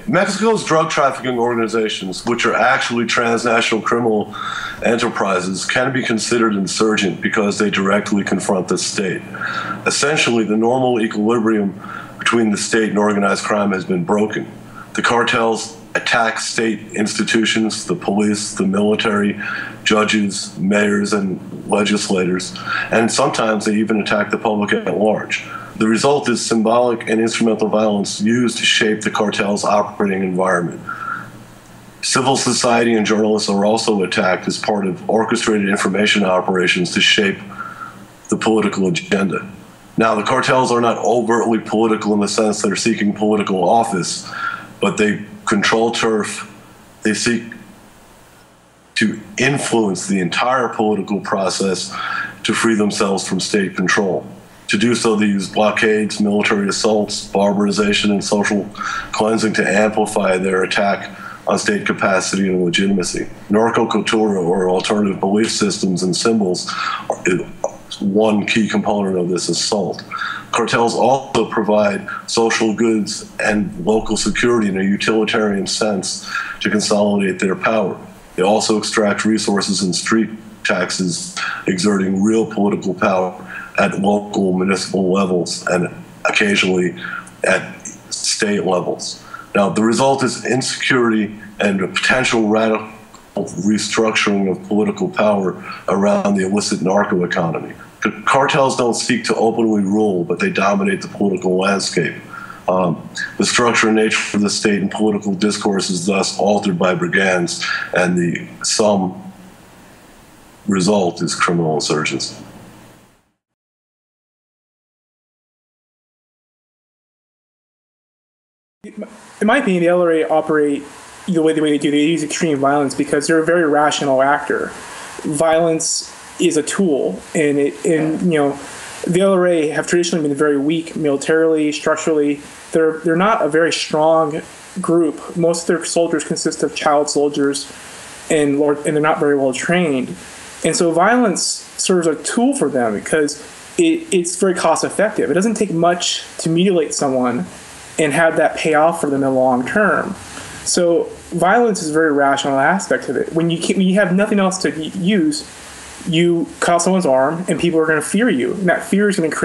Mexico's drug trafficking organizations, which are actually transnational criminal enterprises, can be considered insurgent because they directly confront the state. Essentially, the normal equilibrium between the state and organized crime has been broken. The cartels attack state institutions, the police, the military, judges, mayors, and legislators, and sometimes they even attack the public at large. The result is symbolic and instrumental violence used to shape the cartel's operating environment. Civil society and journalists are also attacked as part of orchestrated information operations to shape the political agenda. Now, the cartels are not overtly political in the sense they're seeking political office, but they control turf. They seek to influence the entire political process to free themselves from state control. To do so, they use blockades, military assaults, barbarization, and social cleansing to amplify their attack on state capacity and legitimacy. Narco-cultura, or alternative belief systems and symbols, is one key component of this assault. Cartels also provide social goods and local security in a utilitarian sense to consolidate their power. They also extract resources and street taxes, exerting real political power at local municipal levels and occasionally at state levels. Now, the result is insecurity and a potential radical restructuring of political power around the illicit narco economy. Cartels don't seek to openly rule, but they dominate the political landscape. The structure and nature of the state and political discourse is thus altered by brigands, and the sum result is criminal insurgency. In my opinion, the LRA operate the way they do. They use extreme violence because they're a very rational actor. Violence is a tool, and the LRA have traditionally been very weak militarily, structurally. They're not a very strong group. Most of their soldiers consist of child soldiers, and they're not very well trained. And so violence serves a tool for them because it's very cost effective. It doesn't take much to mutilate someone and have that pay off for them in the long term. So violence is a very rational aspect of it. When you have nothing else to use, you cut off someone's arm and people are going to fear you. And that fear is going to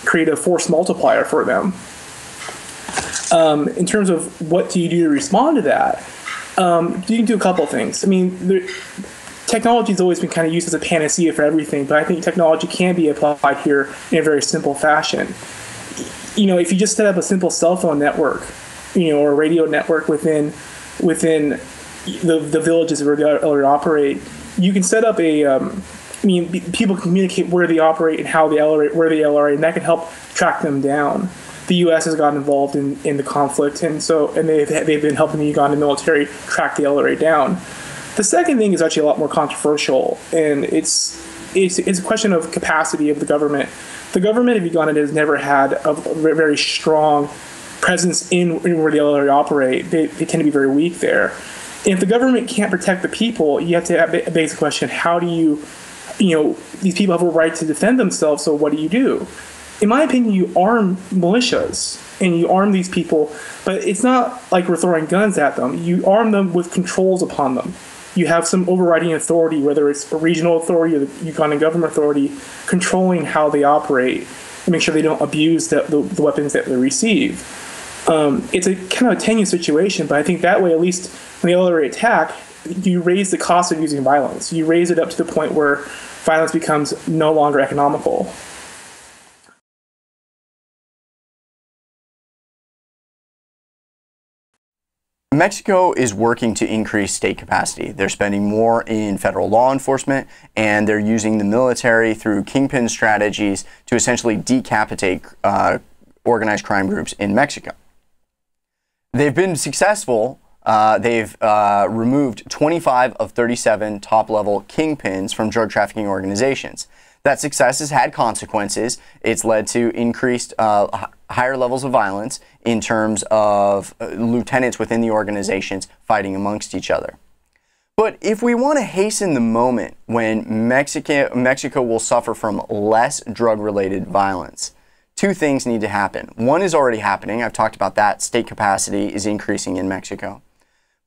create a force multiplier for them. In terms of what do you do to respond to that, you can do a couple of things. I mean, technology has always been kind of used as a panacea for everything, but I think technology can be applied here in a very simple fashion. If you just set up a simple cell phone network, or a radio network within the villages where they operate, you can set up people can communicate where they operate and how where the LRA, and that can help track them down. The U.S. has gotten involved in the conflict, and they've been helping the Ugandan military track the LRA down. The second thing is actually a lot more controversial, and it's a question of capacity of the government. The government of Uganda has never had a very strong presence in where the LRA operate. They tend to be very weak there. And if the government can't protect the people, you have to have a basic question: how do these people have a right to defend themselves? So what do you do? In my opinion, you arm militias and you arm these people, but it's not like we're throwing guns at them. You arm them with controls upon them. You have some overriding authority, whether it's a regional authority or the Ugandan government authority, controlling how they operate and make sure they don't abuse the weapons that they receive. It's a kind of a tenuous situation, but I think that way, at least when the LRA attack, you raise the cost of using violence. You raise it up to the point where violence becomes no longer economical. Mexico is working to increase state capacity. They're spending more in federal law enforcement, and they're using the military through kingpin strategies to essentially decapitate organized crime groups in Mexico. They've been successful. They've removed 25 of 37 top-level kingpins from drug trafficking organizations. That success has had consequences. It's led to increased higher levels of violence in terms of lieutenants within the organizations fighting amongst each other. But if we want to hasten the moment when Mexico will suffer from less drug-related violence, two things need to happen. One is already happening. I've talked about that. State capacity is increasing in Mexico.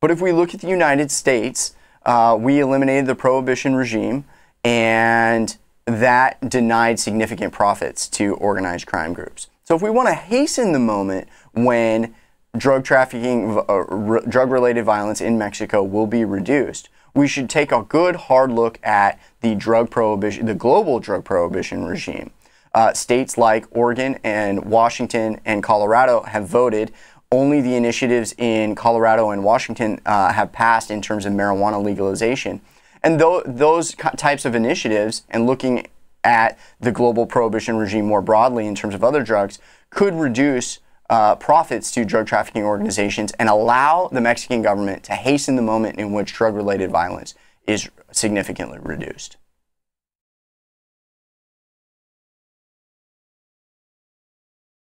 But if we look at the United States, we eliminated the prohibition regime, and that denied significant profits to organized crime groups. So if we want to hasten the moment when drug trafficking, drug-related violence in Mexico will be reduced, we should take a good hard look at the drug prohibition, the global drug prohibition regime. States like Oregon and Washington and Colorado have voted. Only the initiatives in Colorado and Washington have passed in terms of marijuana legalization. And those types of initiatives, and looking at the global prohibition regime more broadly in terms of other drugs, could reduce profits to drug trafficking organizations and allow the Mexican government to hasten the moment in which drug-related violence is significantly reduced.